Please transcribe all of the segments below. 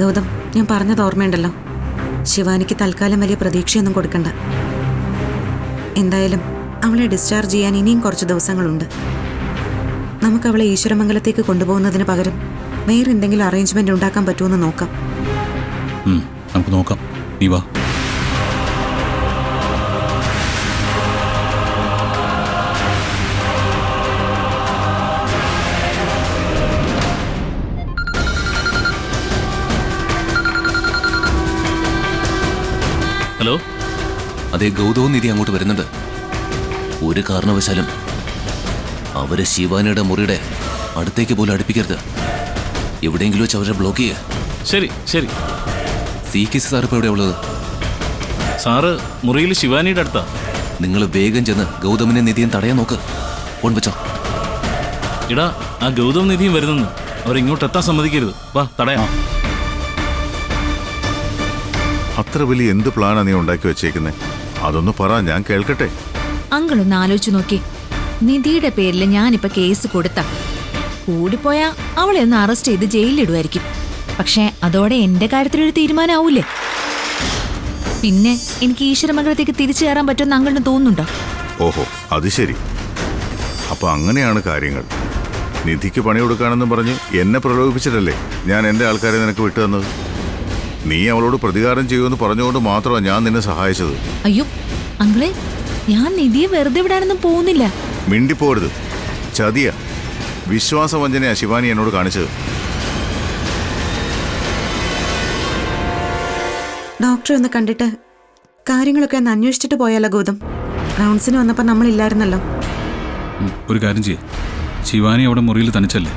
ഗൗതം, ഞാൻ പറഞ്ഞത് ഓർമ്മയുണ്ടല്ലോ, ശിവാനിക്ക് തൽക്കാലം വലിയ പ്രതീക്ഷയൊന്നും കൊടുക്കണ്ട. എന്തായാലും അവളെ ഡിസ്ചാർജ് ചെയ്യാൻ ഇനിയും കുറച്ച് ദിവസങ്ങളുണ്ട്. നമുക്ക് അവളെ ഈശ്വരമംഗലത്തേക്ക് കൊണ്ടുപോകുന്നതിന് പകരം വേറെ എന്തെങ്കിലും അറേഞ്ച്മെന്റ് ഉണ്ടാക്കാൻ പറ്റുമെന്ന് നോക്കാം. നമുക്ക് നോക്കാം. നീ വാ. ഹലോ, അതേ, ഗൗതവും നിധി അങ്ങോട്ട് വരുന്നുണ്ട്. ഒരു കാരണവശാലും അവരെ ശിവാനിയുടെ മുറിയുടെ അടുത്തേക്ക് പോലും അടുപ്പിക്കരുത്. എവിടെയെങ്കിലും വെച്ച് അവരെ ബ്ലോക്ക് ചെയ്യുക. ശരി ശരി. CKC സാർ ഇപ്പോൾ എവിടെ ഉള്ളത്? സാറ് മുറിയിൽ ശിവാനിയുടെ അടുത്താ. നിങ്ങൾ വേഗം ചെന്ന് ഗൗതമിനെ നിധിയും തടയാൻ നോക്ക്. ഫോൺ വെച്ചോ. ഇടാ, ആ ഗൗതം നിധിയും വരുന്നെന്ന്. അവരിങ്ങോട്ട് എത്താൻ സമ്മതിക്കരുത്. വാ, തടയാം. അത്ര വലിയ എന്ത് പ്ലാനാ നീ ഉണ്ടാക്കി വെച്ചേക്കുന്നേ? അതൊന്ന് പറ, ഞാൻ കേൾക്കട്ടെ. അങ്കിളൊന്ന് ആലോചിച്ചു നോക്കി. നിധിയുടെ പേരിൽ ഞാനിപ്പോ കേസ് കൊടുത്ത കൂടിപ്പോയാ അവളെ ഒന്ന് അറസ്റ്റ് ചെയ്ത് ജയിലിലിടുമായിരിക്കും. പക്ഷെ അതോടെ എന്റെ കാര്യത്തിലൊരു തീരുമാനമാവൂലേ? പിന്നെ എനിക്ക് ഈശ്വരമംഗലത്തേക്ക് തിരിച്ചു കയറാൻ പറ്റുമെന്ന് അങ്കിളിന് തോന്നുന്നുണ്ടോ? ഓഹോ, അത് ശരി. അപ്പൊ അങ്ങനെയാണ് കാര്യങ്ങൾ. നിധിക്ക് പണി കൊടുക്കാനെന്നും പറഞ്ഞ് എന്നെ പ്രലോഭിപ്പിച്ചിട്ടല്ലേ ഞാൻ എൻ്റെ ആൾക്കാരെ നിനക്ക് വിട്ടു തന്നത്. നീ അവളോട് പ്രതികാരം ചെയ്യുമെന്ന് പറഞ്ഞുകൊണ്ട് മാത്രമാണ് ഞാൻ നിന്നെ സഹായിച്ചത്. അയ്യോ അങ്കിളെ, ഞാൻ നിധിയെ വെറുതെ വിടാനൊന്നും പോകുന്നില്ല. മിണ്ടിപ്പോരുത്. ചതിയ, വിശ്വാസവഞ്ചനയാ ശിവാനി എന്നോട് കാണിച്ചത്. ഡോക്ടറെ ഒന്ന് കണ്ടിട്ട് കാര്യങ്ങളൊക്കെ ഒന്ന് അന്വേഷിച്ചിട്ട് പോയാലോ ഗൗതം? റൗണ്ട്സിന് വന്നപ്പോൾ നമ്മളില്ലായിരുന്നല്ലോ. ഒരു കാര്യം ചെയ്യേ, ശിവാനി അവിടെ മുറിയിൽ തനിച്ചല്ലേ?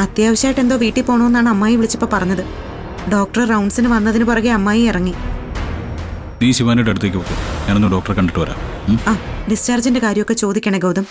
അത്യാവശ്യമായിട്ട് എന്തോ വീട്ടിൽ പോകണമെന്നാണ് അമ്മായി വിളിച്ചപ്പോൾ പറഞ്ഞത്. ഡോക്ടർ റൗണ്ട്സിന് വന്നതിന് പുറകെ അമ്മായി ഇറങ്ങി. നീ ശിവാനിയുടെ അടുത്തേക്ക് പോകും, ഞാനൊന്ന് ഡോക്ടറെ കണ്ടിട്ട് വരാം. ഡിസ്ചാർജിന്റെ കാര്യമൊക്കെ ചോദിക്കണേ ഗൗതം.